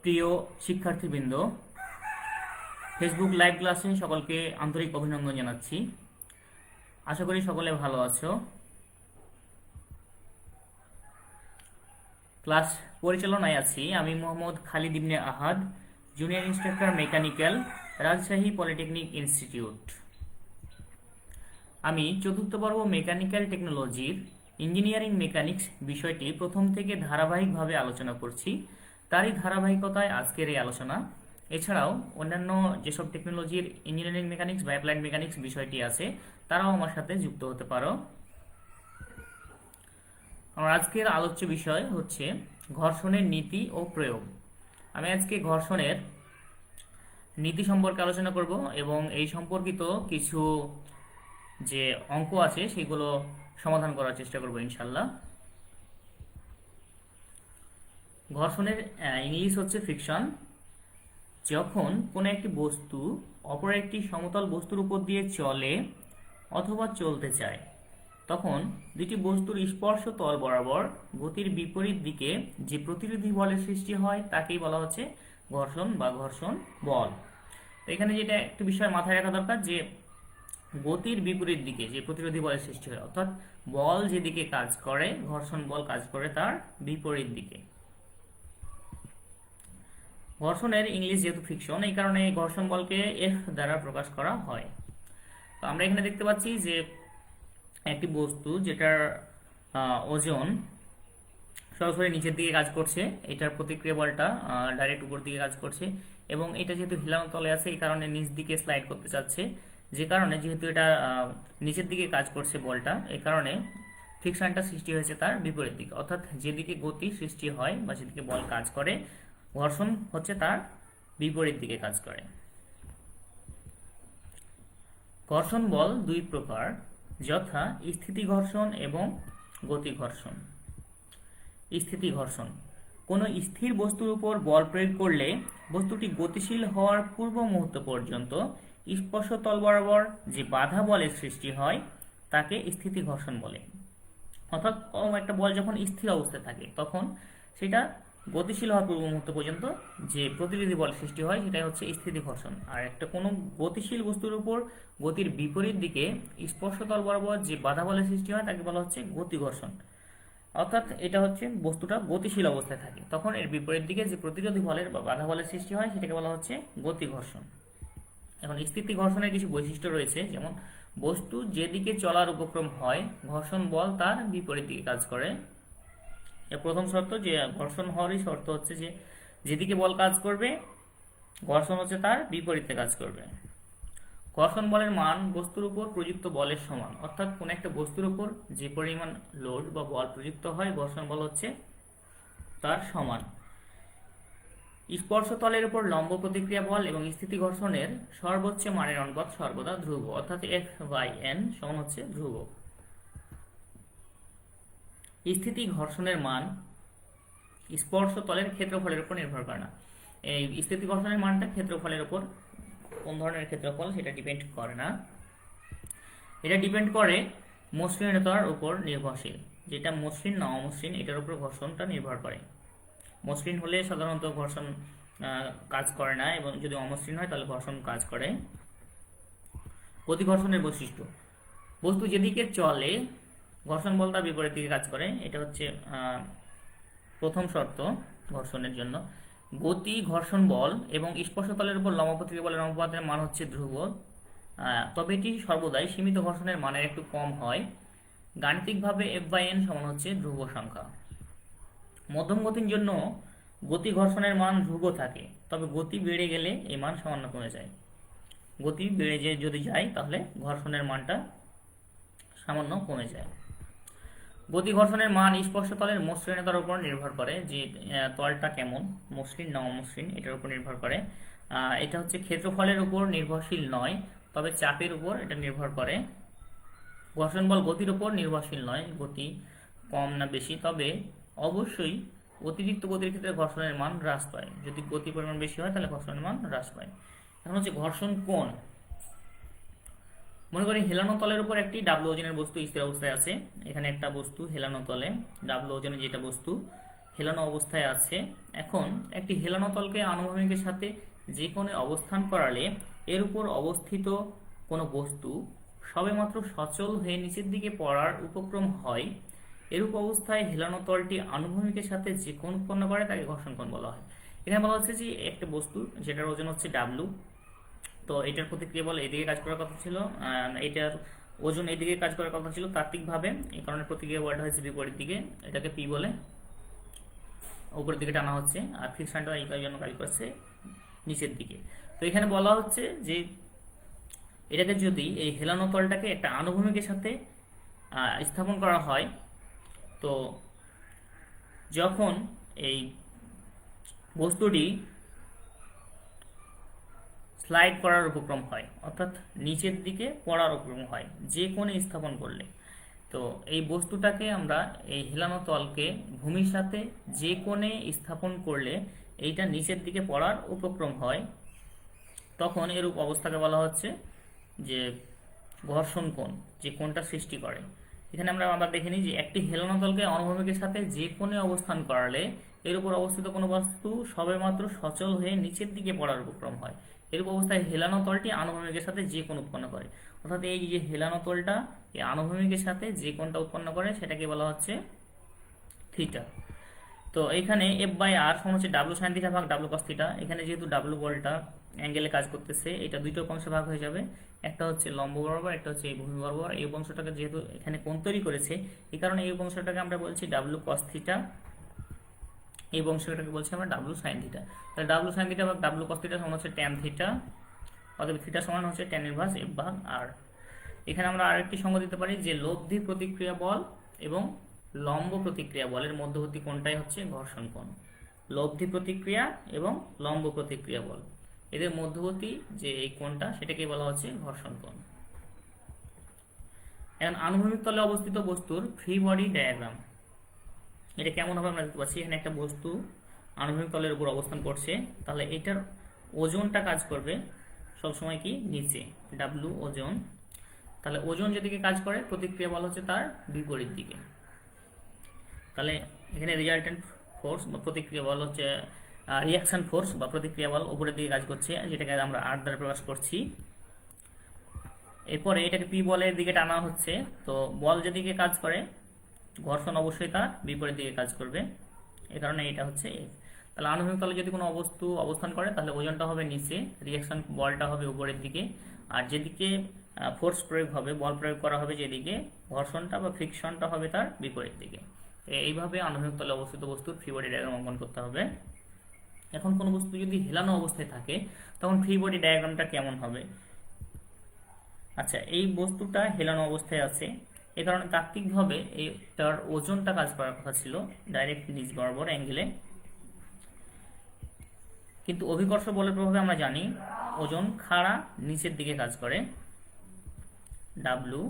প্রিয় শিক্ষার্থীবৃন্দ, Facebook live ক্লাসে সকলকে আন্তরিক অভিনন্দন জানাচ্ছি। আশা করি সকলে ভালো আছো। ক্লাস পরিচালনায় আছি আমি Mohammad Khalid Ibne Ahad, junior instructor mechanical, Rajshahi polytechnic institute. আমি চতুর্থ পর্ব মেকানিক্যাল টেকনোলজির ইঞ্জিনিয়ারিং মেকানিক্স বিষয়টি প্রথম থেকে ধারাবাহিকভাবে আলোচনা করছি। তারই ধারাবাহিকতায় আজকের এই আলোচনা। এছাড়াও অন্যান্য যেসব টেকনোলজির ইঞ্জিনিয়ারিং মেকানিক্স বা অ্যাপ্লাইড মেকানিক্স বিষয়টি আছে, তারাও আমার সাথে যুক্ত হতে পারো। আমার আজকের আলোচ্য বিষয় হচ্ছে ঘর্ষণের নীতি ও প্রয়োগ। আমি আজকে ঘর্ষণের নীতি সম্পর্কে আলোচনা করব এবং এই সম্পর্কিত কিছু যে অঙ্ক আছে সেগুলো সমাধান করার চেষ্টা করব ইনশাল্লাহ। ঘর্ষণের ইংলিশ হচ্ছে ফ্রিকশন। যখন কোনো একটি বস্তু অপর একটি সমতল বস্তুর উপর দিয়ে চলে অথবা চলতে চায়, তখন দুটি বস্তুর স্পর্শ তল বরাবর গতির বিপরীত দিকে যে প্রতিরোধী বলের সৃষ্টি হয় তাকেই বলা হচ্ছে ঘর্ষণ বা ঘর্ষণ বল। তো এখানে যেটা একটা বিষয় মাথায় রাখা দরকার, যে গতির বিপরীত দিকে যে প্রতিরোধী বলের সৃষ্টি হয়, অর্থাৎ বল যেদিকে কাজ করে ঘর্ষণ বল কাজ করে তার বিপরীত দিকে। ঘর্ষণের ইংলিশ যেহেতু ফ্রিকশন, এই কারণে ঘর্ষণ বলকে এফ দ্বারা প্রকাশ করা হয়। তো আমরা এখানে দেখতে পাচ্ছি যে একটি বস্তু যেটার ওজন সরাসরি নিচের দিকে কাজ করছে, এটার প্রতিক্রিয়া বলটা ডাইরেক্ট উপর দিকে কাজ করছে, এবং এটা যেহেতু হিলানো তলে আছে এই কারণে নিচ দিকে স্লাইড করতে চাচ্ছে, যে কারণে যেহেতু এটা নিচের দিকে কাজ করছে বলটা, এই কারণে ফ্রিকশনটা সৃষ্টি হয়েছে তার বিপরীত দিকে, অর্থাৎ যেদিকে গতি সৃষ্টি হয় বা যেদিকে বল কাজ করে ঘর্ষণ হচ্ছে তার বিপরীত দিকে কাজ করে। ঘর্ষণ বল দুই প্রকার, যথা স্থিতি ঘর্ষণ এবং গতি ঘর্ষণ। স্থিতি ঘর্ষণ: কোনো স্থির বস্তুর উপর বল প্রয়োগ করলে বস্তুটি গতিশীল হওয়ার পূর্ব মুহূর্ত পর্যন্ত স্পর্শ তল বরাবর যে বাধা বলের সৃষ্টি হয় তাকে স্থিতি ঘর্ষণ বলে। অর্থাৎ একটা বল যখন স্থির অবস্থায় থাকে তখন সেটা গতিশীল হওয়ার পূর্ব মুহূর্ত পর্যন্ত যে প্রতিরোধী বল সৃষ্টি হয় সেটাই হচ্ছে স্থিতি ঘর্ষণ। আর একটা কোনো গতিশীল বস্তুর উপর গতির বিপরীত দিকে স্পর্শতল বরাবর যে বাধা বলের সৃষ্টি হয় তাকে বলা হচ্ছে গতি ঘর্ষণ। অর্থাৎ এটা হচ্ছে বস্তুটা গতিশীল অবস্থায় থাকে, তখন এর বিপরীত দিকে যে প্রতিরোধী বলের বা বাধা বলের সৃষ্টি হয় সেটাকে বলা হচ্ছে গতি ঘর্ষণ। এখন স্থিতি ঘর্ষণের কিছু বৈশিষ্ট্য রয়েছে, যেমন বস্তু যেদিকে চলার উপক্রম হয় ঘর্ষণ বল তার বিপরীত দিকে কাজ করে। প্রথম শর্ত, যে ঘর্ষণ হওয়ারই শর্ত হচ্ছে যে যেদিকে বল কাজ করবে ঘর্ষণ হচ্ছে তার বিপরীতে কাজ করবে। ঘর্ষণ বলের মান বস্তুর উপর প্রযুক্ত বলের সমান, অর্থাৎ কোন একটা বস্তুর উপর যে পরিমাণ লোড বা বল প্রযুক্ত হয় ঘর্ষণ বল হচ্ছে তার সমান। স্পর্শ তলের উপর লম্ব প্রতিক্রিয়া বল এবং স্থিতি ঘর্ষণের সর্বোচ্চ মানের অনুপাত সর্বদা ধ্রুব, অর্থাৎ F/n সমান হচ্ছে ধ্রুব। স্থিতি ঘর্ষণের মান স্পর্শ তলের ক্ষেত্রফলের উপর নির্ভর করে না। এই স্থিতি ঘর্ষণের মানটা ক্ষেত্রফলের উপর, কোন ধরনের ক্ষেত্রফল সেটা ডিপেন্ড করে না, এটা ডিপেন্ড করে মসৃণতার উপর নির্ভরশীল। যেটা মসৃণ না অমসৃণ এটার উপর ঘর্ষণটা নির্ভর করে। মসৃণ হলে সাধারণত ঘর্ষণ কাজ করে না, এবং যদি অমসৃণ হয় তাহলে ঘর্ষণ কাজ করে। গতি ঘর্ষণের বৈশিষ্ট্য: বস্তু যেদিকে চলে ঘর্ষণ বল তার বিপরীত দিকে কাজ করে, এটা হচ্ছে প্রথম শর্ত ঘর্ষণের জন্য। গতি ঘর্ষণ বল এবং স্পর্শতলের উপর লম্ব প্রতিক্রিয়া বলের অনুপাতের মান হচ্ছে ধ্রুব, তবে এটি সর্বদাই সীমিত ঘর্ষণের মানের একটু কম হয়। গাণিতিকভাবে F/n সমান হচ্ছে ধ্রুব সংখ্যা। মধ্যম গতির জন্য গতি ঘর্ষণের মান ধ্রুব থাকে, তবে গতি বেড়ে গেলে এই মান সামান্য কমে যায়। গতি বেড়ে যদি যায় তাহলে ঘর্ষণের মানটা সামান্য কমে যায়। গতি ঘর্ষণের মান স্পর্শতলের মসৃণতার উপর নির্ভর করে, যে তলটা কেমন মসৃণ না অমসৃণ এটার উপর নির্ভর করে। এটা হচ্ছে ক্ষেত্রফলের উপর নির্ভরশীল নয়, তবে চাপের উপর এটা নির্ভর করে। ঘর্ষণ বল গতির উপর নির্ভরশীল নয়, গতি কম না বেশি, তবে অবশ্যই অতিরিক্ত গতির ক্ষেত্রে ঘর্ষণের মান হ্রাস পায়। যদি গতির পরিমাণ বেশি হয় তাহলে ঘর্ষণের মান হ্রাস পায়। এখন হচ্ছে ঘর্ষণ কোণ। মনে করি হেলানো তলের উপর একটি ডাব্লু ওজনের বস্তু স্থির অবস্থায় আছে। এখানে একটা বস্তু হেলানো তলে ডাব্লু ওজনের যেটা বস্তু হেলানো অবস্থায় আছে। এখন একটি হেলানো তলকে আনুভূমিকের সাথে যে কোণে অবস্থান করালে এর উপর অবস্থিত কোনো বস্তু সবেমাত্র সচল হয়ে নিচের দিকে পড়ার উপক্রম হয়। এরূপ অবস্থায় হেলানো তলটি আনুভূমিকের সাথে যে কোণ উৎপন্ন করে তাকে ঘর্ষণ কোণ বলা হয়। এখানে বলা হচ্ছে যে একটা বস্তু যেটার ওজন হচ্ছে ডাব্লু, তো এটার প্রতিক্রিয়া বল এদিকে কাজ করার কথা ছিল, এটার ওজন এদিকে কাজ করার কথা ছিল তাত্ত্বিকভাবে, এই কারণে প্রতিক্রিয়া বলটা হচ্ছে বিপরীত দিকে, এটাকে পি বলে, উপরের দিকে টানা হচ্ছে, আর ফ্রিকশনটা এই জন্য কাজ করছে নিচের দিকে। তো এখানে বলা হচ্ছে যে এটাকে যদি এই হেলানো তলটাকে একটা আনুভূমিকের সাথে স্থাপন করা হয়, তো যখন এই বস্তুটি স্লাইড করার উপক্রম হয়, অর্থাৎ নিচের দিকে পড়ার উপক্রম হয় যে কোণে স্থাপন করলে, তো এই বস্তুটাকে আমরা এই হেলানো তলকে ভূমির সাথে যে কোণে স্থাপন করলে এইটা নিচের দিকে পড়ার উপক্রম হয়, তখন এরূপ অবস্থাকে বলা হচ্ছে যে ঘর্ষণ কোণ, যে কোণটা সৃষ্টি করে। এখানে আমরা দেখে নিই যে একটি হেলানো তলকে অনুভূমিকের সাথে যে কোণে অবস্থান করালে এর উপর অবস্থিত কোনো বস্তু সবেমাত্র সচল হয়ে নিচের দিকে পড়ার উপক্রম হয়। এরূপ অবস্থায় হেলানো তলটি আনুভূমিকের সাথে যে কোণ উৎপন্ন করে, অর্থাৎ এই যে হেলানো তলটা এই আনুভূমিকের সাথে যে কোণটা উৎপন্ন করে সেটাকে বলা হচ্ছে থিটা। তো এখানে এফ বাই আর সমান হচ্ছে ডাব্লু সাইন থিটা ভাগ ডাব্লু কস থিটা। এখানে যেহেতু ডাব্লু বলটা অ্যাঙ্গেলে কাজ করতেছে, এটা দুটো অংশে ভাগ হয়ে যাবে, একটা হচ্ছে লম্ব বরাবর, একটা হচ্ছে এই ভূমি বরাবর। এই অংশটাকে যেহেতু এখানে কোণ তৈরি করেছে, এই কারণে এই অংশটাকে আমরা বলছি ডাব্লু কস থিটা, এই অংশটাকে বলছি আমরা ডাব্লু সাইন থিটা। তাহলে ডাব্লু সাইন থিটা ভাগ ডাব্লু কস থিটা সমান হচ্ছে ট্যান থিটা, অতএব থিটা সমান হচ্ছে ট্যান ইনভার্স এফ ভাগ আর। এখানে আমরা আরেকটি সঙ্গ দিতে পারি যে লব্ধি প্রতিক্রিয়া বল এবং লম্ব প্রতিক্রিয়া বলের মধ্যবর্তী কোণটাই হচ্ছে ঘর্ষণ কোণ। লব্ধি প্রতিক্রিয়া এবং লম্ব প্রতিক্রিয়া বল এদের মধ্যবর্তী যে এই কোণটা সেটাকে বলা হচ্ছে ঘর্ষণ কোণ। এখন আনুভূমিক তলে অবস্থিত বস্তুর ফ্রি বডি ডায়াগ্রাম, এটা কেমন হবে আমরা দেখতে পাচ্ছি। এখানে একটা বস্তু আনুভূমিক তলের উপর অবস্থান করছে, তাহলে এটার ওজনটা কাজ করবে সবসময় কি নিচে, ডাব্লু ওজন। তাহলে ওজন যেদিকে কাজ করে প্রতিক্রিয়া বল হচ্ছে তার বিপরীত দিকে। তাহলে এখানে রেজাল্টেন্ট ফোর্স বা প্রতিক্রিয়া বল হচ্ছে রিয়াকশন ফোর্স বা প্রতিক্রিয়া বল উপরের দিকে কাজ করছে, যেটাকে আমরা আর দ্বারা প্রকাশ করছি। এরপরে এটাকে পি বলের দিকে টানা হচ্ছে, তো বল যেদিকে কাজ করে ঘর্ষণ অবশ্যই তার বিপরীত দিকে কাজ করবে, এই কারণে এটা হচ্ছে এফ। তাহলে আনুভূমিক তলে যদি কোনো বস্তু অবস্থান করে তাহলে ওজনটা হবে নিচে, রিয়াকশন বলটা হবে উপরের দিকে, আর যেদিকে ফোর্স প্রয়োগ হবে, বল প্রয়োগ করা হবে যেদিকে, ঘর্ষণটা বা ফ্রিকশনটা হবে তার বিপরীত দিকে। এইভাবে আনুভূমিক তলে অবস্থিত বস্তুর ফ্রি বডি ডায়াগ্রাম অঙ্কন করতে হবে। এখন কোনো বস্তু যদি হেলানো অবস্থায় থাকে তখন ফ্রি বডি ডায়াগ্রামটা কেমন হবে? আচ্ছা, এই বস্তুটা হেলানো অবস্থায় আছে, এ কারণে তাত্ত্বিকভাবে তার ওজনটা কাজ করার কথা ছিল ডাইরেক্ট নিচ বরাবর অ্যাঙ্গেলে, কিন্তু অভিকর্ষ বলের প্রভাবে আমরা জানি ওজন খাড়া নিচের দিকে কাজ করে, ডাব্লু।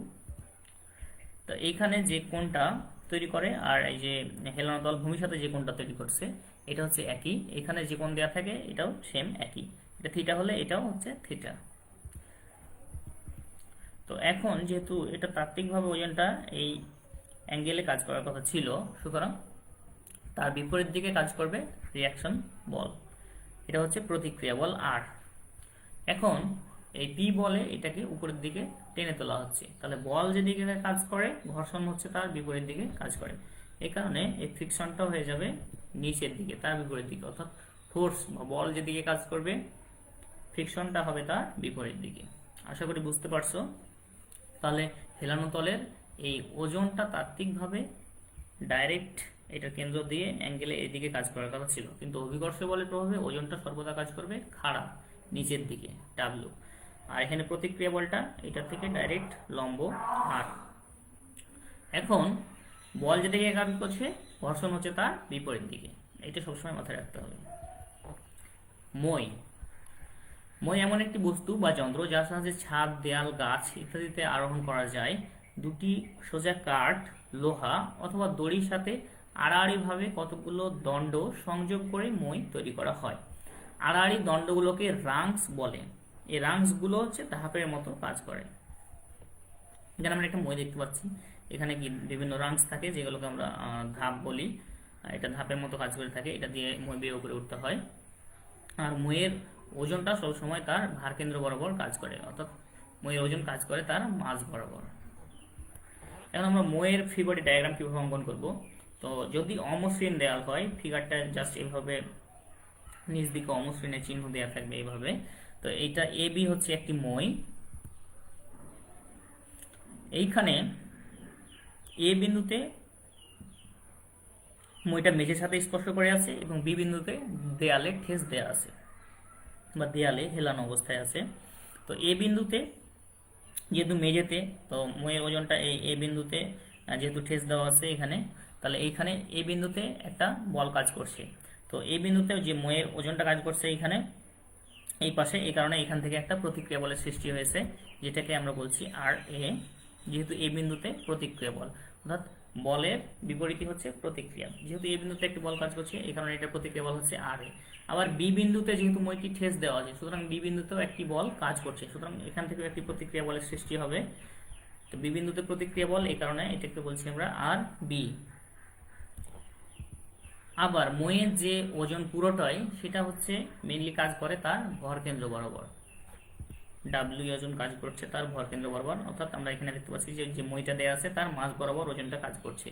তো এইখানে যে কোণটা তৈরি করে আর এই যে হেলানো তল ভূমির সাথে যে কোণটা তৈরি করছে এটা হচ্ছে একই, এখানে যে কোণ দেওয়া থাকে এটাও সেম একই, এটা থিটা হলে এটাও হচ্ছে থিটা। তো এখন যেহেতু এটা তাত্ত্বিকভাবে ওজনটা এই অ্যাঙ্গেলে কাজ করার কথা ছিল, সুতরাং তার বিপরীত দিকে কাজ করবে রিয়াকশন বল, এটা হচ্ছে প্রতিক্রিয়া বল আর। এখন এই পি বলে এটাকে উপরের দিকে টেনে তোলা হচ্ছে, তাহলে বল যেদিকে কাজ করে ঘর্ষণ হচ্ছে তার বিপরীত দিকে কাজ করে, এই কারণে এই ফ্রিকশনটা হয়ে যাবে নিচের দিকে তার বিপরীত দিকে, অর্থাৎ ফোর্স বা বল যেদিকে কাজ করবে ফ্রিকশনটা হবে তার বিপরীত দিকে। আশা করি বুঝতে পারছো। তাহলে হেলানো তলের এই ওজনটা তাত্ত্বিকভাবে ডাইরেক্ট এটা কেন্দ্র দিয়ে অ্যাঙ্গেলে এদিকে কাজ করার কথা ছিল, কিন্তু অভিকর্ষ বলের প্রভাবে ওজনটা সর্বদা কাজ করবে খাড়া নিচের দিকে, ডাব্লু। আর এখানে প্রতিক্রিয়া বলটা এটা থেকে ডাইরেক্ট লম্ব আর। এখন বল যেদিকে কাজ করছে ঘর্ষণ হচ্ছে তার বিপরীত দিকে, এটা সবসময় মাথায় রাখতে হবে। মই মই এমন একটি বস্তু বা যন্ত্র যার সাহায্যে ছাদ, দেয়াল, গাছ ইত্যাদিতে আরোহণ করা যায়। দুটি সোজা কাঠ, লোহা অথবা দড়ির সাথে আড়াআড়িভাবে কতগুলো দণ্ড সংযোগ করে মই তৈরি করা হয়। আড়াআড়ি দণ্ডগুলোকে রাংস বলে। এই রাংসগুলো হচ্ছে ধাপের মতো কাজ করে। এখানে আমরা একটা মই দেখতে পাচ্ছি, এখানে কি বিভিন্ন রাংস থাকে যেগুলোকে আমরা ধাপ বলি। এটা ধাপের মতো কাজ করে থাকে, এটা দিয়ে মই বেয়ে উপরে উঠতে হয়। আর মইয়ের ওজনটা সবসময় তার ভারকেন্দ্র বরাবর কাজ করে, অর্থাৎ মইয়ের ওজন কাজ করে তার মাঝ বরাবর। এখন আমরা মইয়ের ফ্রি বডি ডায়াগ্রাম কীভাবে অঙ্কন করব। তো যদি অমসৃণ দেয়াল হয়, ফিগারটা জাস্ট এইভাবে নিচ দিকে অমসৃণের চিহ্ন দেওয়া থাকবে এইভাবে। তো এইটা এ বি হচ্ছে একটি মই, এইখানে এ বিন্দুতে মইটা মেঝের সাথে স্পর্শ করে আছে এবং বি বিন্দুতে দেয়ালে ঠেস দেয়া আছে বা দেয়ালে হেলানো অবস্থায় আছে। তো এ বিন্দুতে যেহেতু মেঝেতে, তো মইয়ের ওজনটা এই এ বিন্দুতে যেহেতু ঠেস দেওয়া আছে এখানে, তাহলে এইখানে এ বিন্দুতে একটা বল কাজ করছে। তো এই বিন্দুতে যে মইয়ের ওজনটা কাজ করছে এইখানে এই পাশে, এই কারণে এখান থেকে একটা প্রতিক্রিয়া বলের সৃষ্টি হয়েছে, যেটাকে আমরা বলছি আর এ। যেহেতু এই বিন্দুতে প্রতিক্রিয়া বল, অর্থাৎ বলের বিপরীতই হচ্ছে প্রতিক্রিয়া। যেহেতু এই বিন্দুতে একটি বল কাজ করছে, এই কারণে এটা প্রতিক্রিয়া বল হচ্ছে আর এ। আবার বি বিন্দুতে যেহেতু মইটি ঠেস দেওয়া আছে, সুতরাং বি বিন্দুতেও একটি বল কাজ করছে, সুতরাং এখান থেকেও একটি প্রতিক্রিয়া বলের সৃষ্টি হবে। তো বি বিন্দুতে প্রতিক্রিয়া বল, এই কারণে এটাকে বলছি আমরা আর বি। আবার মইয়ের যে ওজন পুরোটাই সেটা হচ্ছে মেইনলি কাজ করে তার ভরকেন্দ্র বরাবর, ডাব্লিউ ওজন কাজ করছে তার ভরকেন্দ্র বরাবর, অর্থাৎ আমরা এখানে দেখতে পাচ্ছি যে মইটা দেওয়া আছে তার মাঝ বরাবর ওজনটা কাজ করছে।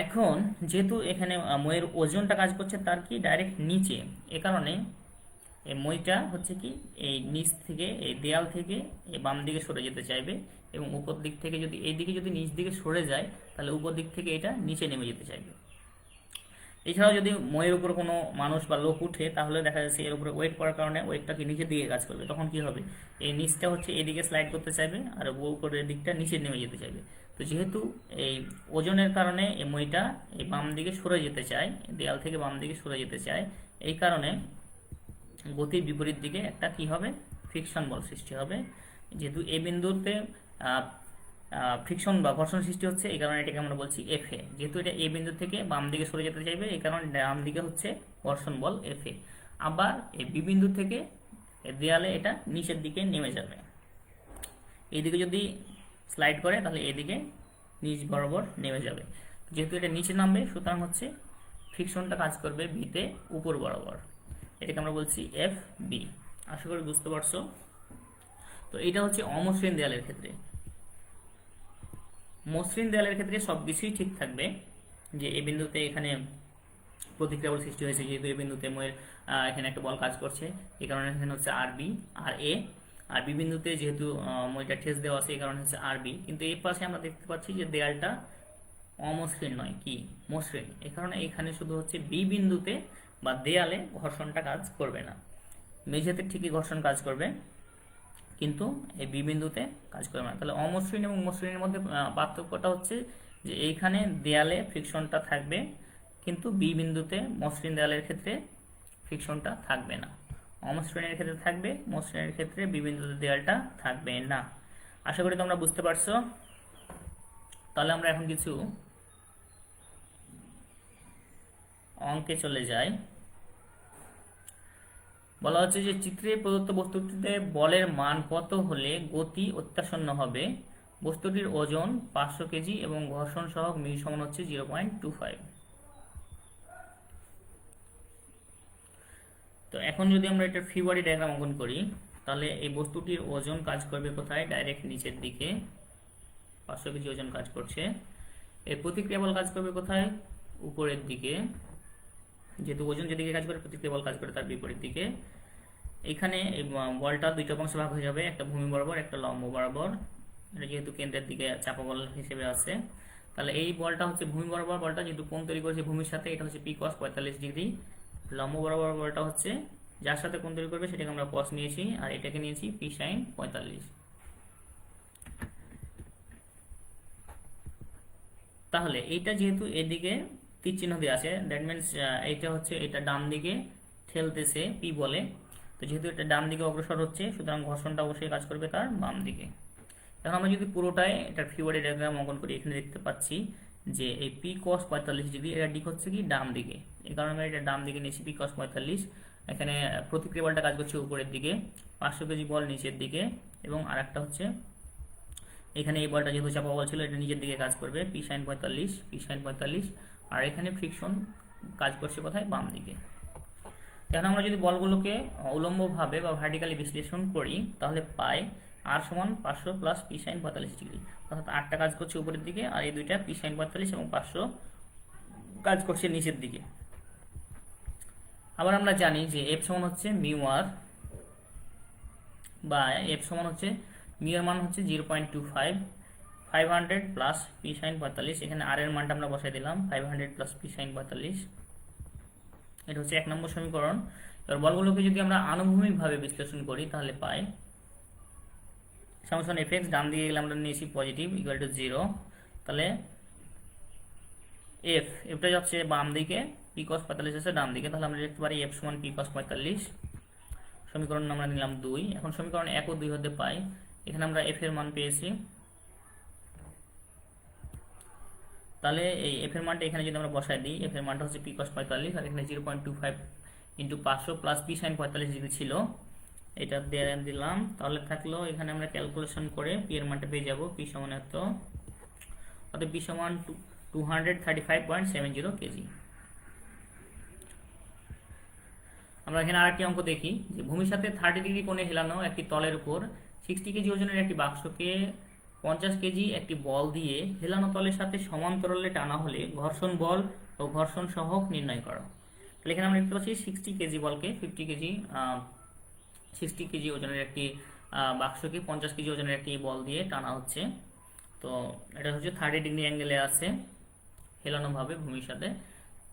এখন যেহেতু এখানে মইয়ের ওজনটা কাজ করছে তার কি ডাইরেক্ট নিচে, এ কারণে এই মইটা হচ্ছে কি এই নিচ থেকে, এই দেয়াল থেকে এই বাম দিকে সরে যেতে চাইবে, এবং উপর দিক থেকে যদি এই দিকে যদি নিচ দিকে সরে যায়, তাহলে উপর দিক থেকে এটা নিচে নেমে যেতে চাইবে। এছাড়াও যদি মইয়ের উপর কোনো মানুষ বা লোক উঠে, তাহলে দেখা যাচ্ছে এর উপরে ওয়েট পড়ার কারণে ওয়েটটা কি নিচের দিকে কাজ করবে, তখন কি হবে, এই নিচটা হচ্ছে এদিকে স্লাইড করতে চাইবে আর উপরের দিকটা নিচে নেমে যেতে চাইবে। তো যেহেতু এই ওজনের কারণে এই মইটা এই বাম দিকে সরে যেতে চায়, দেয়াল থেকে বাম দিকে সরে যেতে চায়, এই কারণে গতির বিপরীত দিকে একটা কি হবে, ফ্রিকশন বল সৃষ্টি হবে। যেহেতু এ বিন্দুতে ফ্রিকশন বা ঘর্ষণ সৃষ্টি হচ্ছে, এই কারণে এটাকে আমরা বলছি এফ এ। যেহেতু এটা এ বিন্দু থেকে বাম দিকে সরে যেতে চাইবে, এই কারণে ডান দিকে হচ্ছে ঘর্ষণ বল এফ এ। আবার এই বি বিন্দু থেকে দেয়ালে এটা নিচের দিকে নেমে যাবে, এইদিকে যদি স্লাইড করে তাহলে এদিকে নিচ বরাবর নেমে যাবে। যেহেতু এটা নিচে নামবে, সুতরাং হচ্ছে ফ্রিকশনটা কাজ করবে বিতে উপর বরাবর, এটাকে আমরা বলছি এফ বি। আশা করি বুঝতে পারছো। তো এটা হচ্ছে অমসৃণ দেয়ালের ক্ষেত্রে। মসৃণ দেয়ালের ক্ষেত্রে সবকিছুই ঠিক থাকবে, যে এই বিন্দুতে এখানে প্রতিক্রিয়া বল সৃষ্টি হয়েছে, যেহেতু এই বিন্দুতে মইয়ের এখানে একটা বল কাজ করছে, এই কারণে এখানে হচ্ছে আর বি আর এ। আর বি বিন্দুতে যেহেতু মইটা ঠেস দেওয়া আছে, এই কারণে হচ্ছে আর বি। কিন্তু এই পাশে আমরা দেখতে পাচ্ছি যে দেয়ালটা অমসৃণ নয়, কি মসৃণ, এই কারণে এখানে শুধু হচ্ছে বি বিন্দুতে বা দেয়ালে ঘর্ষণটা কাজ করবে না। মেঝেতে ঠিকই ঘর্ষণ কাজ করবে, কিন্তু এই বি বিন্দুতে কাজ করবে না। তাহলে অমসৃণ এবং মসৃণের মধ্যে পার্থক্যটা হচ্ছে যে এইখানে দেয়ালে ফ্রিকশনটা থাকবে, কিন্তু বি বিন্দুতে মসৃণ দেয়ালের ক্ষেত্রে ফ্রিকশনটা থাকবে না। অমসৃণের ক্ষেত্রে থাকবে, মসৃণের ক্ষেত্রে বি বিন্দুতে দেয়ালটা থাকবে না। আশা করি তোমরা বুঝতে পারছো। তাহলে আমরা এখন কিছু অঙ্কে চলে যাই। বলা হচ্ছে যে চিত্রে প্রদত্ত বস্তুটিতে বলের মান কত হলে গতি অত্যাসন্ন হবে, বস্তুটির ওজন 500 কেজি এবং ঘর্ষণ সহগ মিউ সমান হচ্ছে 0.25। তো এখন যদি আমরা এটার ফ্রি বডি ডায়াগ্রাম অঙ্কন করি, তাহলে এই বস্তুটির ওজন কাজ করবে কোথায়, ডাইরেক্ট নিচের দিকে, 500 কেজি ওজন কাজ করছে। এর প্রতিক্রিয়া বল কাজ করবে কোথায়, উপরের দিকে, যেহেতু ওজন যেদিকে কাজ করে প্রতিক্রিয়া বল কাজ করে তার বিপরীত দিকে। এখানে বলটা দুইটা অংশে ভাগ হয়ে যাবে, একটা ভূমি বরাবর একটা লম্ব বরাবর, এটা যেহেতু কেন্দ্রের দিকে চাপা বল হিসেবে আছে। তাহলে এই বলটা হচ্ছে ভূমি বরাবর বলটা, যেহেতু কোণ তৈরি করেছে ভূমির সাথে, এটা হচ্ছে পি কস 45 ডিগ্রি। লম্ব বরাবর বলটা হচ্ছে যার সাথে কোণ তৈরি করবে সেটাকে আমরা কস নিয়েছি, আর এটাকে নিয়েছি পি সাইন 45। তাহলে এইটা যেহেতু এদিকে তীর চিহ্ন দিয়ে আছে, দ্যাট মিনস এইটা হচ্ছে এটা ডান দিকে ঠেলতেছে পি বলে। তো যেহেতু এটা ডান দিকে অগ্রসর হচ্ছে, সুতরাং ঘর্ষণটা অবশ্যই কাজ করবে তার বাম দিকে। এখন আমরা যদি পুরোটাই এটার ফ্রি বডি ডায়াগ্রাম অঙ্কন করি, এখানে দেখতে পাচ্ছি যে এই পি কস 45 ডিগ্রি এর দিক হচ্ছে কি ডান দিকে, এই কারণে আমরা এটা ডান দিকে নিয়েছি পি কস 45। এখানে প্রতিক্রিয়া বলটা কাজ করছে উপরের দিকে, 500 কেজি বল নিচের দিকে, এবং আরেকটা হচ্ছে এখানে এই বলটা যেহেতু চাপা বল ছিল, এটা নিচের দিকে কাজ করবে পি সাইন 45, পি সাইন 45 আর এখানে ফ্রিকশন কাজ করছে কোথায়, বাম দিকে। এখন আমরা যদি বলগুলোকে উলম্বভাবে বা ভার্টিক্যালি বিশ্লেষণ করি তাহলে পাই আর সমান 500 প্লাস পি সাইন 45 ডিগ্রি, অর্থাৎ আরটা কাজ করছে উপরের দিকে আর এই দুইটা পি সাইন 45 এবং 500 কাজ করছে নিচের দিকে। আবার আমরা জানি যে এফ সমান হচ্ছে মিউ আর, বা এফ সমান হচ্ছে মিউ এর মান হচ্ছে 0.25, 500 প্লাস পি সাইন 45, এখানে আর এর মানটা আমরা বসাই দিলাম 500 প্লাস পি সাইন 45। এটা হচ্ছে 1 নম্বর সমীকরণ। এবার বলগুলোকে যদি আমরা আনুভূমিকভাবে বিশ্লেষণ করি তাহলে পাই সামেশন এফ এক্স, ডান দিকে গেলে আমরা নিয়েছি পজিটিভ ইকুয়াল টু 0, তাহলে এফটা যাচ্ছে বাম দিকে, পি কস 45 আছে ডান দিকে, তাহলে আমরা লিখতে পারি এফ সমান পি কস 45। সমীকরণ আমরা নিলাম 2। এখন সমীকরণ 1 ও 2 হতে পাই, এখানে আমরা এফ এর মান পেয়েছি, তাহলে এই এফ এর মানটা এখানে যদি আমরা বসাই দিই, এফ এর মানটা হচ্ছে পি কস 45 আর এখানে 0.25 into 500 plus P sign 45 degree ছিল, এটা দিয়ে দিলাম, তাহলে থাকলো এখানে আমরা ক্যালকুলেশন করে পি এর মানটা পেয়ে যাব, পি সমান এত, অর্থাৎ পি সমান 235.70 কেজি। আমরা এখানে আরেকটি অঙ্ক দেখি যে ভূমির সাথে 30 ডিগ্রি কোণে হেলানো একটি তলের উপর 60 কেজি ওজনের একটি বাক্সকে 50 কেজি একটি বল দিয়ে হেলানো তলের সাথে সমান্তরালে টানা হলে ঘর্ষণ বল ও ঘর্ষণ সহগ নির্ণয় করো। তাহলে এখানে আমরা দেখতে পাচ্ছি 60 কেজি বলকে 60 কেজি ওজনের একটি বাক্সকে 50 কেজি ওজনের একটি বল দিয়ে টানা হচ্ছে। তো এটা হচ্ছে 30 ডিগ্রি অ্যাঙ্গেলে আছে হেলানো ভাবে ভূমির সাথে,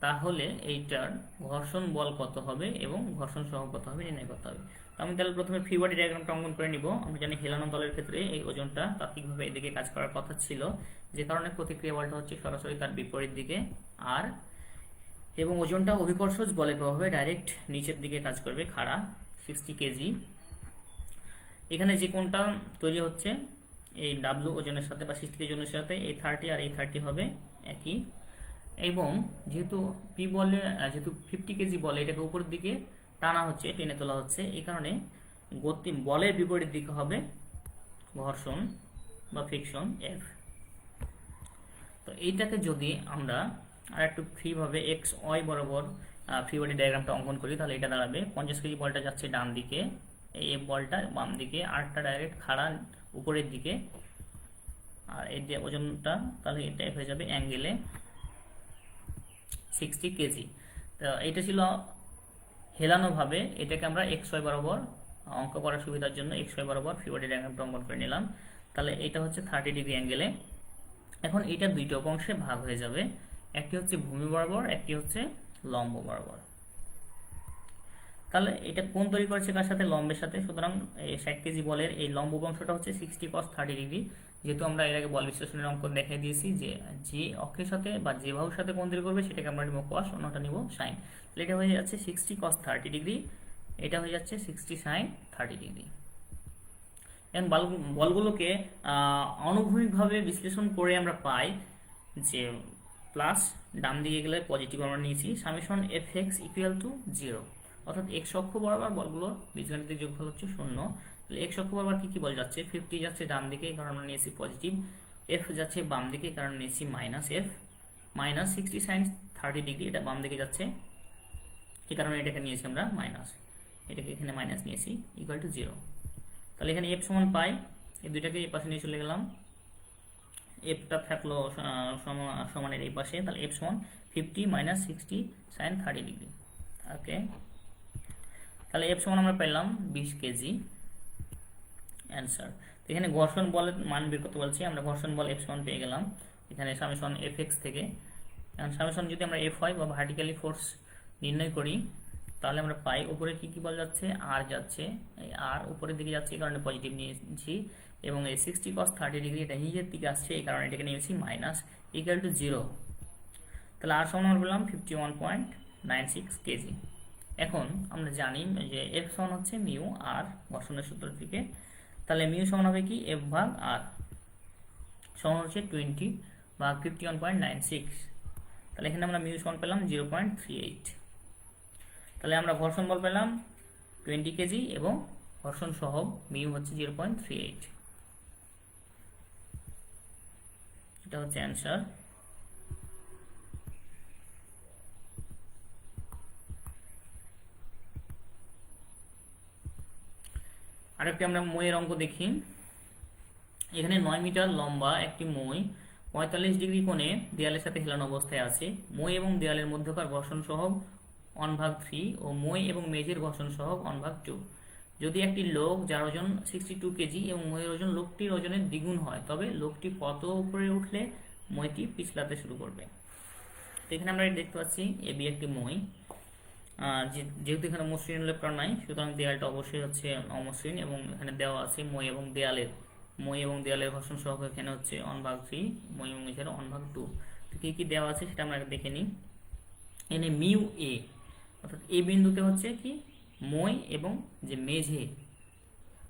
তাহলে এইটার ঘর্ষণ বল কত হবে এবং ঘর্ষণ সহগ কত হবে নির্ণয় করতে হবে। আমি তাহলে প্রথমে ফ্রি বডি ডায়াগ্রামটা অঙ্কন করে নিব। আমরা জানি হেলানো তলের ক্ষেত্রে এই ওজনটা তাত্ত্বিকভাবে এদিকে কাজ করার কথা ছিল, যে কারণে প্রতিক্রিয়া বলটা হচ্ছে সরাসরি তার বিপরীত দিকে, আর এবং ওজনটা অভিকর্ষজ বলের প্রভাবে ডাইরেক্ট নিচের দিকে কাজ করবে, খাড়া 60 কেজি। এখানে যে কোণটা তৈরি হচ্ছে এই ডাব্লু ওজনের সাথে বা 60 কেজি ওজনের সাথে এই 30 আর এই 30 হবে একই, এবং যেহেতু পি বলে যেহেতু 50 কেজি বলে এটাকে উপরের দিকে টানা হচ্ছে, টেনে তোলা হচ্ছে, এই কারণে গতি বলের বিপরীত দিকে হবে ঘর্ষণ বা ফ্রিকশন এফ। তো এইটাকে যদি আমরা আর একটু ফ্রিভাবে এক্স ওয়াই বরাবর ফ্রি বডি ডায়াগ্রামটা অঙ্কন করি তাহলে এটা দাঁড়াবে 50 কেজি বলটা যাচ্ছে ডান দিকে, এই এফ বলটা বাম দিকে, আরটা ডাইরেক্ট খাড়া উপরের দিকে, আর এই যে ওজনটা তাহলে এটা হয়ে যাবে অ্যাঙ্গেলে 60 কেজি। তো এটা ছিল হেলানো ভাবে, এটাকে আমরা এক্স ওয়াই বরাবর অঙ্ক করার সুবিধার জন্য এক্স ওয়াই বরাবর ফ্রি বডি ডায়াগ্রামটা অঙ্কন করে নিলাম। তাহলে এটা হচ্ছে 30 ডিগ্রি অ্যাঙ্গেলে। এখন এটা দুইটা অংশে ভাগ হয়ে যাবে, একটি হচ্ছে ভূমি বরাবর, একটি হচ্ছে লম্ব বরাবর। তাহলে এটা কোণ তৈরি করেছে কার সাথে, লম্বের সাথে, সুতরাং 60 কেজি বলের এই লম্ব অংশটা হচ্ছে 60 cos 30 ডিগ্রি। যেহেতু আমরা এর আগে বল বিশ্লেষণের অঙ্ক দেখিয়ে দিয়েছি যে যে অক্ষের সাথে বা যে বাহুর সাথে কোণ তৈরি করবে সেটাকে আমরা নিব cos, অন্যটা নিব sin। তাহলে এটা হয়ে যাচ্ছে 60 cos 30 ডিগ্রি, এটা হয়ে যাচ্ছে 60 sin 30 ডিগ্রি। এখন বলগুলোকে অনুভূমিকভাবে বিশ্লেষণ করে আমরা পাই যে প্লাস ডান দিকে গেলে পজিটিভ আমরা নিয়েছি, summation F x equal to 0, অর্থাৎ এক্স অক্ষ বরাবর বলগুলোর বীজগণিতিক যোগফল হচ্ছে 0। তাহলে এক্স অক্ষ বরাবর কি কি বল যাচ্ছে, 50 যাচ্ছে ডান দিকে কারণ আমরা নিয়েছি পজিটিভ, এফ যাচ্ছে বাম দিকে কারণ নিয়েছি minus F, minus 60 sin 30 degree এটা বাম দিকে যাচ্ছে এই কারণে এটাকে নিয়েছি আমরা মাইনাস, এটাকে এখানে মাইনাস নিয়েছি ইকুয়াল টু 0। তাহলে এখানে এফ সমান পাই, এই দুইটাকে এই পাশে নিয়ে চলে গেলাম, এফটা থাকলো সমানের এই পাশে, তাহলে এফ সমান 50 মাইনাস 60 sin 30 ডিগ্রি। ওকে, তাহলে এফ সমান আমরা পেলাম 20 কেজি অ্যান্সার। তো এখানে ঘর্ষণ বলের মান বের করতে বলছি, আমরা ঘর্ষণ বল এফ সমান পেয়ে গেলাম এখানে সামেশন এফ এক্স থেকে। এখন সামেশন যদি আমরা এফ হয় বা ভার্টিক্যালি ফোর্স নির্ণয় করি তাহলে আমরা পাই উপরে কি কি বল যাচ্ছে, আর যাচ্ছে, এই আর উপরের দিকে যাচ্ছে এই কারণে পজিটিভ নিয়েছি, এবং এই 60 cos 30 ডিগ্রি এটা নিচের দিকে আসছে এই কারণে এটাকে নিয়েছি মাইনাস ইকুয়াল টু 0। তাহলে আর সমান আমরা পেলাম 51.96 কেজি। এখন আমরা জানি যে এফ সমান হচ্ছে মিউ আর ঘর্ষণের সূত্র থেকে, তাহলে মিউ সমান হবে কি এফ ভাগ আর, সমান হচ্ছে 20 ভাগ 51.96। তাহলে এখানে আমরা মিউ সমান পেলাম 0.38। তাহলে আমরা ঘর্ষণ বল পেলাম 20 কেজি এবং ঘর্ষণ সহগ মিউ হচ্ছে 0.38। এটা হচ্ছে অ্যান্সার। আরেকটি আমরা মইয়ের অঙ্ক দেখি। এখানে 9 মিটার লম্বা একটি মই 45 ডিগ্রি কোণে দেয়ালের সাথে হেলানো অবস্থায় আছে। মই এবং দেয়ালের মধ্যকার ঘর্ষণ সহগ 1/3 ও মই এবং মেঝের ঘর্ষণ সহগ 1/2। যদি একটি লোক যার ওজন 62 কেজি এবং মইয়ের ওজন লোকটির ওজনের দ্বিগুণ হয়, তবে লোকটি কত উপরে উঠলে মইটি পিছলাতে শুরু করবে। তো এখানে আমরা দেখতে পাচ্ছি এবি একটি মই, যেহেতু এখানে মসৃণ লেপটা নাই, সুতরাং দেয়ালটা অবশ্যই হচ্ছে অমসৃণ, এবং এখানে দেওয়া আছে মই এবং দেয়ালের ঘর্ষণ সহগ এখানে হচ্ছে 1/3, মই এবং মেঝের 1/2। তো কি কি দেওয়া আছে সেটা আমরা দেখে নিই। এখানে মিউ এ, অর্থাৎ এ বিন্দুতে হচ্ছে কি মই এবং যে মেঝে,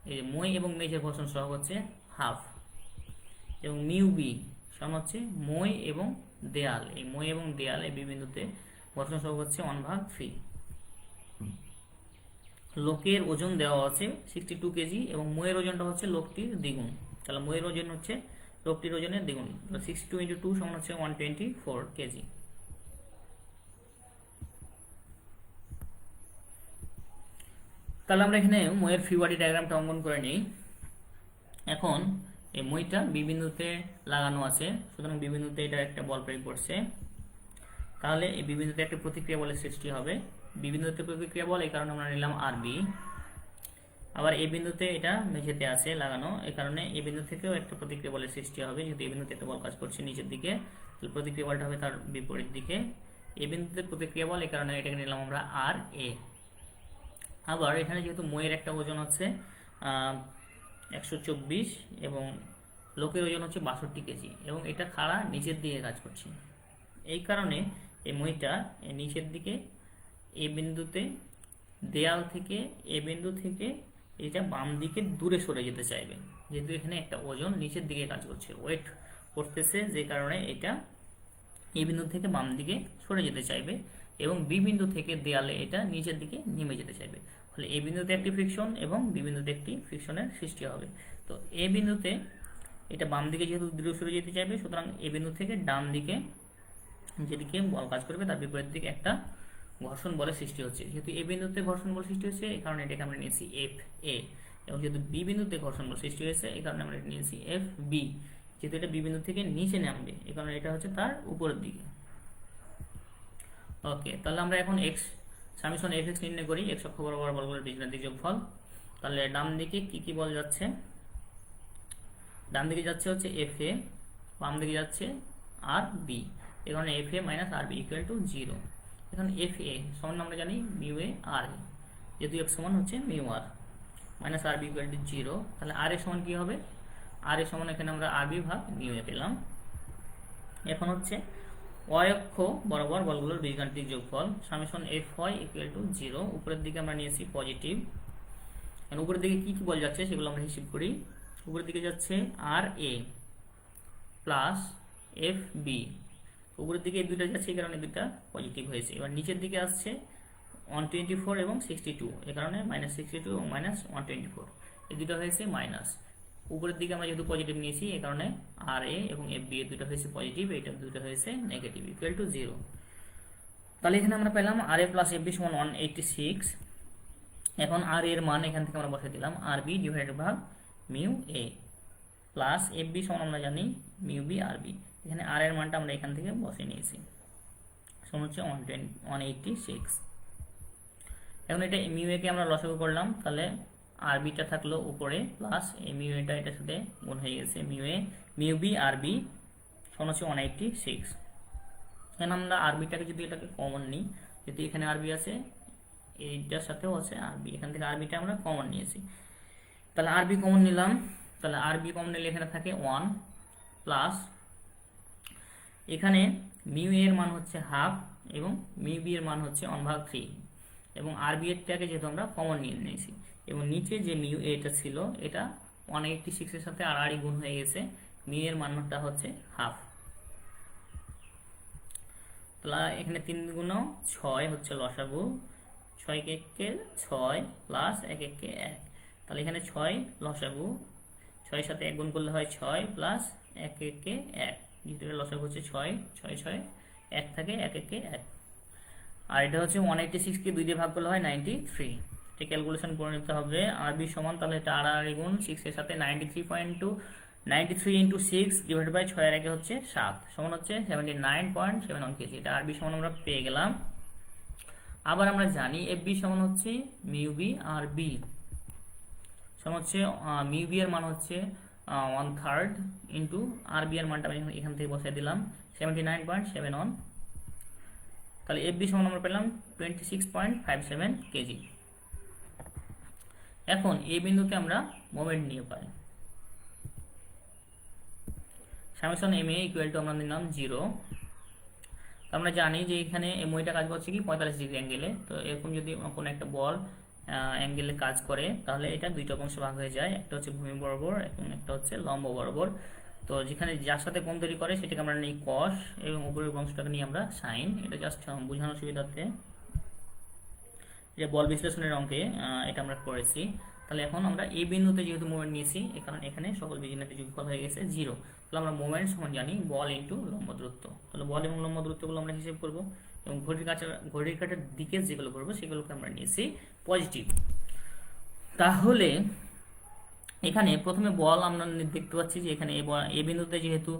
এই যে মই এবং মেঝের ঘর্ষণ সহগ হচ্ছে হাফ, এবং মিউ বি সমান হচ্ছে মই এবং দেয়াল, এই মই এবং দেয়াল এই বিন্দুতে ঘর্ষণ সহগ হচ্ছে 1/3। লোকের ওজন দেওয়া আছে 62 কেজি এবং মইয়ের ওজনটা হচ্ছে লোকটির দ্বিগুণ, তাহলে মইয়ের ওজন হচ্ছে লোকটির ওজনের দ্বিগুণ, 62 × 2 সমান হচ্ছে 124 কেজি। তাহলে আমরা এখানে মইয়ের ফ্রি বডি ডায়াগ্রামটা অঙ্কন করে নিই। এখন এই মইটা বি বিন্দুতে লাগানো আছে, সুতরাং বি বিন্দুতে এটা একটা বল প্রয়োগ করছে, তাহলে এই বি বিন্দুতে একটা প্রতিক্রিয়া বলের সৃষ্টি হবে। বি বিন্দুতে প্রতিক্রিয়া বল, এই কারণে আমরা নিলাম আরবি। আবার এই বিন্দুতে এটা মেঝেতে আছে লাগানো, এই কারণে এই বিন্দু থেকেও একটা প্রতিক্রিয়া বলের সৃষ্টি হবে। যেহেতু এই বিন্দুতে একটা বল কাজ করছে নিচের দিকে, তাহলে প্রতিক্রিয়া বলটা হবে তার বিপরীত দিকে। এই বিন্দুতে প্রতিক্রিয়া বল, এই কারণে এটাকে নিলাম আমরা আর এ। আবার এখানে যেহেতু মইয়ের একটা ওজন হচ্ছে 124 এবং লোকের ওজন হচ্ছে 62 কেজি, এবং এটা খাড়া নিচের দিকে কাজ করছে, এই কারণে এই মইটা নিচের দিকে এ বিন্দুতে দেয়াল থেকে এ বিন্দু থেকে এটা বাম দিকে দূরে সরে যেতে চাইবে। যেহেতু এখানে একটা ওজন নিচের দিকে কাজ করছে, ওয়েট করতেছে, যে কারণে এটা এ বিন্দু থেকে বাম দিকে সরে যেতে চাইবে, এবং বি বিন্দু থেকে দেয়ালে এটা নিচের দিকে নেমে যেতে চাইবে। ফলে এ বিন্দুতে একটি ফ্রিকশন এবং বি বিন্দুতে একটি ফ্রিকশনের সৃষ্টি হবে। তো এ বিন্দুতে এটা বাম দিকে যেহেতু দূরে সরে যেতে চাইবে, সুতরাং এ বিন্দু থেকে ডান দিকে যেদিকে বল কাজ করবে তার বিপরীত দিকে একটা ঘর্ষণ বলের সৃষ্টি হচ্ছে। যেহেতু এ বিন্দুতে ঘর্ষণ বল সৃষ্টি হচ্ছে, এই কারণে এটাকে আমরা নিয়েছি এফ এ, এবং যেহেতু বি বিন্দুতে ঘর্ষণ বল সৃষ্টি হয়েছে, এই কারণে আমরা নিয়েছি এফ বি। যেহেতু এটা বি বিন্দু থেকে নিচে নামবে, এই কারণে এটা হচ্ছে তার উপরের দিকে। ওকে, তাহলে আমরা এখন এক্স সামেশন এফ এক্স নির্ণয় করি, এক্স অক্ষ বরাবর বলগুলোর বীজগাণিতিক যোগফল। তাহলে ডান দিকে কি কি বল যাচ্ছে? ডান দিকে যাচ্ছে হচ্ছে এফ এ, বাম দিকে যাচ্ছে আর বি, এই কারণে F A minus R B equal to 0। এখন এফ এ সমান আমরা জানি মিউ এ আর এ, যেহেতু এফ সমান হচ্ছে mu R, minus R B equal to 0। তাহলে আর এ সমান কি হবে? আর এ সমান এখানে আমরা আর বি ভাগ মিউ এ পেলাম। এখন হচ্ছে ওয়াই অক্ষ বরাবর বলগুলোর বীজগাণিতিক যোগফল, summation F Y equal to 0। উপরের দিকে আমরা নিয়েছি পজিটিভ, এখন উপরের দিকে কি কি বল যাচ্ছে সেগুলো আমরা হিসাব করি। উপরের দিকে যাচ্ছে আর এ প্লাস এফ বি, উপরের দিকে এই দুইটা যাচ্ছে, এই কারণে দুইটা পজিটিভ হয়েছে। এবার নিচের দিকে আসছে 124 এবং 62, এই কারণে মাইনাস 62 এবং মাইনাস 124, এই দুটো হয়েছে মাইনাস। উপরের দিকে আমরা যেহেতু পজিটিভ নিয়েছি, এই কারণে আর এ এবং এফ বি এর দুটো হয়েছে পজিটিভ, এটা দুটো হয়েছে নেগেটিভ, ইকুয়াল টু 0। তাহলে এখানে আমরা পেলাম আর এ প্লাস এফ বি সমান 186। এখন আর এর মান এখান থেকে আমরা বসে দিলাম আর বি ডিভাইডেড ভাগ mu A, plus F B সমান আমরা জানি মিউ বি আর বি। এখানে আর এর মানটা আমরা এখান থেকে বসে নিয়েছি, সমান হচ্ছে 186। এখন এটা মিউ এ কে আমরা লসাগু করলাম, তাহলে আর বিটা থাকলো উপরে, প্লাস এই মিউ এটা এটার সাথে গুণ হয়ে গেছে, মিউ বি আর বি সমান হচ্ছে 186। এখন আমরা আর বিটাকে যদি এটাকে কমন নিই, যদি এখানে আর বি আছে, এইটার সাথেও আছে আর বি, এখান থেকে আর বিটা আমরা কমন নিয়েছি, তাহলে আর বি কমন নিলাম। তাহলে আর বি কমন নিলে এখানে থাকে 1, প্লাস এখানে মিউ এর মান হচ্ছে হাফ এবং মিউ বি এর মান হচ্ছে 1/3, এবং আর বি এরটাকে যেহেতু আমরা কমন নিয়ে নিয়েছি, এবং নিচে যে মিউ এটা ছিল এটা 186 এর সাথে আড়াআড়ি গুণ হয়ে গেছে, মিউ এর মানটা হচ্ছে হাফ। তাহলে এখানে 3 গুণ 6 হচ্ছে লসাগু, 6 কে 6 প্লাস 1 কে 1, তাহলে এখানে 6 লসাগু, 6 এর সাথে 1 গুণ করলে হয় 6 প্লাস 1 কে 1, যেহেতু লসাগু হচ্ছে 6, 6 6 1 থাকে 1 কে 1, আর এটা হচ্ছে 186 কে 2 দিয়ে ভাগ করলে হয় 93। এটা ক্যালকুলেশন করে নিতে হবে। আরবি সমান তাহলে এটা আর গুণ 6 এর সাথে 93 ইন্টু 6 ডিভাইড বাই 6 এর একে হচ্ছে 7 সমান হচ্ছে 79.71 কেজি। এটা আরবি সমান আমরা পেয়ে গেলাম। আবার আমরা জানি এফ বি সমান হচ্ছে মিউ বি আর বি সমান হচ্ছে মিউ বি এর মান হচ্ছে 1/3 ইন্টু আর বি এর মানটা আমি এখান থেকে বসাই দিলাম 79.71। তাহলে এফ বি সমান আমরা পেলাম 26.57 কেজি। এখন এই বিন্দুতে আমরা মোমেন্ট নিয়ে পাই summation M A equal to আমরা নিলাম 0। আমরা জানি যে এখানে এমওইটা কাজ করছে কি 45 ডিগ্রি অ্যাঙ্গেলে। তো এরকম যদি কোনো একটা বল অ্যাঙ্গেলে কাজ করে তাহলে এটা দুইটা অংশে ভাগ হয়ে যায়, একটা হচ্ছে ভূমি বরাবর এবং একটা হচ্ছে লম্ব বরাবর। তো যেখানে যার সাথে কোণ তৈরি করে সেটাকে আমরা নিই কস এবং উপরের অংশটাকে নিই আমরা সাইন। এটা জাস্ট বোঝানোর সুবিধার্থে যে বল বিশ্লেষণের অঙ্কে এটা আমরা করেছি। তাহলে এখন আমরা এই বিন্দুতে যেহেতু মোমেন্ট নিয়েছি কারণ এখানে সকল বীজগণিতের যোগফল হয়ে গেছে 0। তাহলে আমরা মোমেন্ট সমান জানি বল ইন্টু লম্ব দূরত্ব। তাহলে বল এবং লম্ব দূরত্বগুলো আমরা হিসেব করব এবং ঘড়ির কাঁটার দিকে যেগুলো করবো সেগুলোকে আমরা নিয়েছি পজিটিভ। তাহলে এখানে প্রথমে বল আমরা দেখতে পাচ্ছি যে এখানে এ বিন্দুতে যেহেতু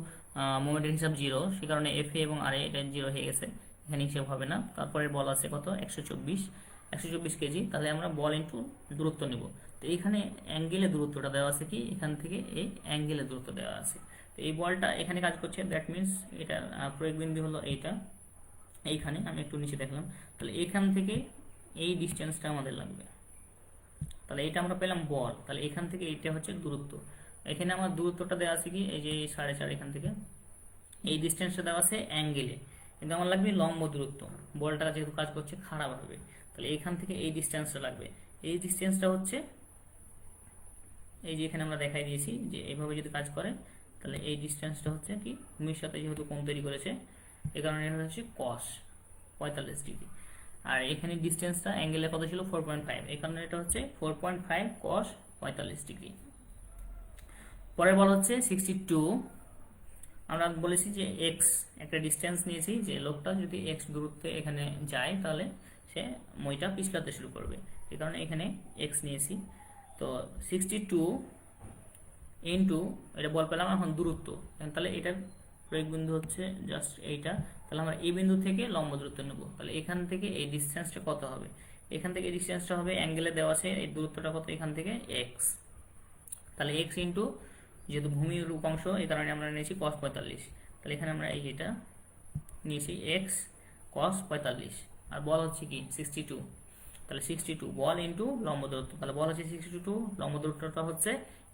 মোমেন্টের হিসাব 0 সে কারণে এফ এ এবং আর এ এটা 0 হয়ে গেছে, এখানে হিসাব হবে না। তারপরে বল আছে কত 124 কেজি। তাহলে আমরা বল ইন্টু দূরত্ব নেব। তো এইখানে অ্যাঙ্গেলে দূরত্বটা দেওয়া আছে কি এখান থেকে এই অ্যাঙ্গেলে দূরত্ব দেওয়া আছে। তো এই বলটা এখানে কাজ করছে, দ্যাট মিনস এটা প্রয়োগ বিন্দু হলো এইটা, এইখানে আমি একটু নিচে দেখলাম। তাহলে এখান থেকে এই ডিস্টেন্সটা আমাদের লাগবে। তাহলে এটা আমরা পেলাম বল, তাহলে এখান থেকে এইটা হচ্ছে দূরত্ব। এখানে আমার দূরত্বটা দেওয়া আছে কি এই যে 4.5 এখান থেকে এই ডিস্টেন্সটা দেওয়া আছে অ্যাঙ্গেলে, কিন্তু আমার লাগবে লম্ব দূরত্ব। বলটা যেহেতু কাজ করছে খাড়াভাবে তাহলে এখান থেকে এই ডিস্টেন্সটা লাগবে। এই ডিস্টেন্সটা হচ্ছে এই যে এখানে আমরা দেখাই দিয়েছি যে এইভাবে যদি কাজ করে তাহলে এই ডিস্টেন্সটা হচ্ছে কি ভূমির সাথে যেহেতু কোণ তৈরি করেছে এই কারণে এটা হচ্ছে কস 45 ডিগ্রি। আর এখানে ডিস্টেন্সটা অ্যাঙ্গেলে কত ছিল 4.5, এই কারণে এটা হচ্ছে 4.5 cos 45 ডিগ্রি। পরে বলা হচ্ছে 62। আমরা বলেছি যে এক্স একটা ডিস্টেন্স নিয়েছি যে লোকটা যদি এক্স দূরত্বে এখানে যায় তাহলে সে মইটা পিছলাতে শুরু করবে, এই কারণে এখানে এক্স নিয়েছি। তো 62 ইন্টু এটা বল পেলাম এখন দূরত্ব, তাহলে এটার প্রয়োগ বিন্দু হচ্ছে জাস্ট এইটা। তাহলে আমরা এই বিন্দু থেকে লম্ব দূরত্ব নেব। তাহলে এখান থেকে এই ডিস্টেন্সটা কত হবে, এখান থেকে এই ডিস্টেন্সটা হবে অ্যাঙ্গেলে দেওয়া আছে এই দূরত্বটা কত এখান থেকে এক্স। তাহলে এক্স ইন্টু যেহেতু ভূমির রূপাংশ এই কারণে আমরা নিয়েছি cos 45। তাহলে এখানে আমরা এই যেটা নিয়েছি এক্স cos 45 আর বল হচ্ছে কি 62। তাহলে 62 বল ইন্টু লম্ব দূরত্ব, তাহলে বল হচ্ছে 62, লম্ব দূরত্বটা হচ্ছে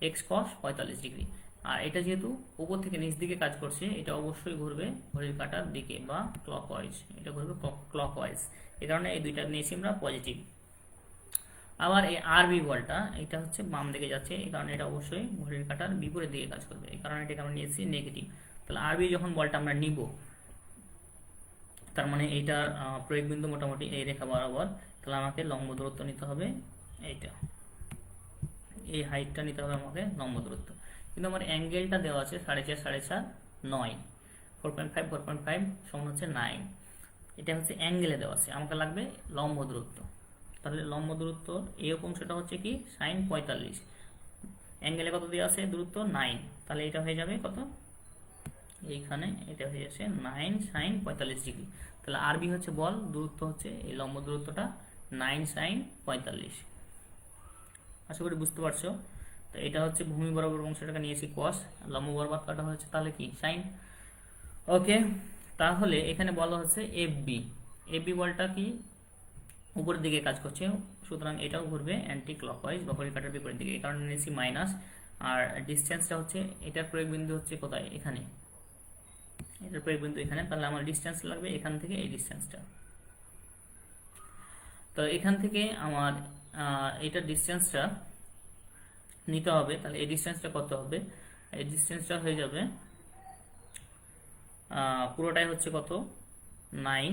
এক্স cos 45 ডিগ্রি। আর এটা যেহেতু উপর থেকে নিচ দিকে কাজ করছে এটা অবশ্যই ঘুরবে ঘড়ির কাঁটার দিকে বা ক্লকওয়াইজ, এটা ঘুরবে ক্লকওয়াইজ, এই কারণে এই দুইটা নিয়েছি আমরা পজিটিভ। আবার এই আরবি বলটা এটা হচ্ছে বাম দিকে যাচ্ছে, এই কারণে এটা অবশ্যই ঘড়ির কাঁটার বিপরীত দিকে কাজ করবে, এই কারণে এটাকে আমরা নিয়েছি নেগেটিভ। তাহলে আরবি যখন বলটা আমরা নিব তার মানে এইটার প্রয়োগ বিন্দু মোটামুটি এই রেখা বরাবর, তাহলে আমাকে লম্ব দূরত্ব নিতে হবে এইটা, এই হাইটটা নিতে হবে আমাকে লম্ব দূরত্ব। কিন্তু আমার অ্যাঙ্গেলটা দেওয়া আছে 4.5 9 4.5 সমান হচ্ছে 9, এটা হচ্ছে অ্যাঙ্গেলে দেওয়া আছে, আমাকে লাগবে লম্ব দূরত্ব। তাহলে লম্ব দূরত্ব এই অংশটা হচ্ছে কি sin 45, অ্যাঙ্গেলে কত দেওয়া আছে দূরত্ব 9, তাহলে এটা হয়ে যাবে কত এইখানে এটা হয়ে যাচ্ছে 9 sin 45 ডিগ্রি। তাহলে আরবি হচ্ছে বল, দূরত্ব হচ্ছে এই লম্ব দূরত্বটা 9 sin 45। আশা করি বুঝতে পারছো। তো এটা হচ্ছে ভূমি বরাবর অংশটাকে নিয়েছি cos, লম্ব বরাবর কাটা হচ্ছে তাহলে কি sin। ওকে, তাহলে এখানে বলা হচ্ছে এফবি বলটা কি উপরের দিকে কাজ করছে, সুতরাং এটাও ঘুরবে অ্যান্টি ক্লকওয়াইজ বা ঘড়ির কাঁটার বিপরীত দিকে, এই কারণে নিয়েছি মাইনাস। আর ডিস্টেন্সটা হচ্ছে এটার প্রয়োগ বিন্দু হচ্ছে কোথায় এখানে, এটার প্রয়োগ বিন্দু এখানে, তাহলে আমার ডিস্টেন্স লাগবে এখান থেকে এই ডিস্টেন্সটা। তো এখান থেকে আমার এটার ডিস্টেন্সটা নিতে হবে, তাহলে এই ডিস্টেন্সটা কত হবে, এই ডিস্টেন্সটা হয়ে যাবে পুরোটাই হচ্ছে কত 9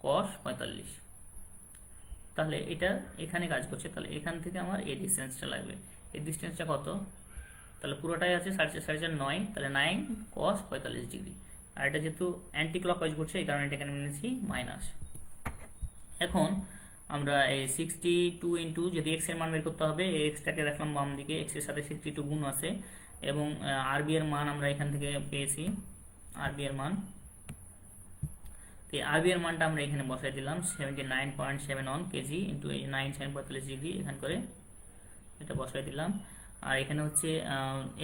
cos 45। তাহলে এটা এখানে কাজ করছে, তাহলে এখান থেকে আমার এই ডিস্টেন্সটা লাগবে, এই ডিস্টেন্সটা কত, তাহলে পুরোটাই আছে 9.5, তাহলে 9 cos 45 ডিগ্রি। আর এটা যেহেতু অ্যান্টি ক্লকওয়াইজ ঘুরছে এই কারণে এটা এখানে নিয়েছি মাইনাস। এখন আমরা এই 62 ইন্টু, যদি এক্স এর মান বের করতে হবে, এই এক্সটাকে রাখলাম বাম দিকে, এক্স এর সাথে 62 গুণ আছে, এবং আরবি এর মান আমরা এখান থেকে পেয়েছি, আরবি এর মান, তো আরবি এর মানটা আমরা এখানে বসাই দিলাম 79.71 কেজি ইন্টু এই 9 sin 45 ডিগ্রি, এখান করে এটা বসাই দিলাম। আর এখানে হচ্ছে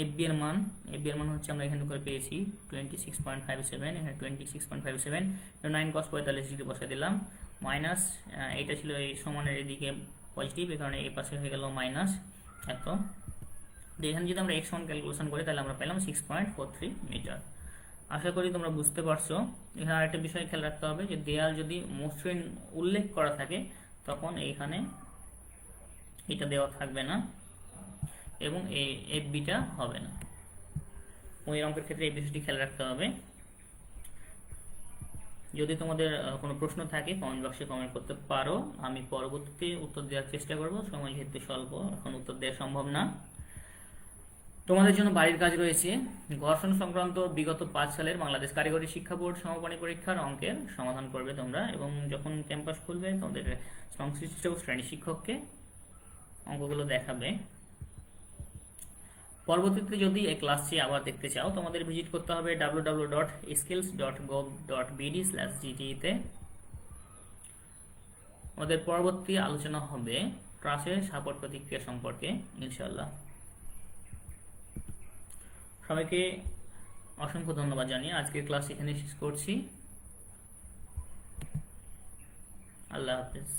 এফবি এর মান, এফবি এর মান হচ্ছে আমরা এখানে করে পেয়েছি 26.57, এখানে 26.57, 9 cos 45 ডিগ্রি বসাই দিলাম, মাইনাস এটা ছিল এই সমানের এদিকে পজিটিভ, এই কারণে এই পাশে হয়ে গেল মাইনাস এত। এখানে যদি আমরা এক্স ওয়ান ক্যালকুলেশন করি তাহলে আমরা পেলাম 6.43 মিটার। আশা করি তোমরা বুঝতে পারছো। এখানে আরেকটা বিষয় খেয়াল রাখতে হবে যে দেয়াল যদি মসৃণ উল্লেখ করা থাকে তখন এইখানে এটা দেওয়া থাকবে না এবং এই এফবিটা হবে না। ওই অঙ্কের ক্ষেত্রে এই বিষয়টি খেয়াল রাখতে হবে। যদি তোমাদের কোনো প্রশ্ন থাকে কমেন্ট বক্সে কমেন্ট করতে পারো, আমি পরবর্তীতে উত্তর দেওয়ার চেষ্টা করব। সময় যেহেতু স্বল্প, এখন উত্তর দেওয়া সম্ভব না। তোমাদের জন্য বাড়ির কাজ রয়েছে, ঘর্ষণ সংক্রান্ত বিগত 5 সালের বাংলাদেশ কারিগরি শিক্ষা বোর্ড সমাপনী পরীক্ষার অঙ্কের সমাধান করবে তোমরা, এবং যখন ক্যাম্পাস খুলবে তোমাদের সংশ্লিষ্ট শ্রেণী শিক্ষককে অঙ্কগুলো দেখাবে। পরবর্তীতে যদি এই ক্লাসটি আবার দেখতে চাও তোমাদের ভিজিট করতে হবে www.skills.gov.bd/gte তে। আমাদের পরবর্তী আলোচনা হবে ট্রাসের সাপোর্ট প্রতিক্রিয়া সম্পর্কে ইনশাআল্লাহ। সবাইকে অসংখ্য ধন্যবাদ জানিয়ে আজকের ক্লাস এখানে শেষ করছি। আল্লাহ হাফেজ।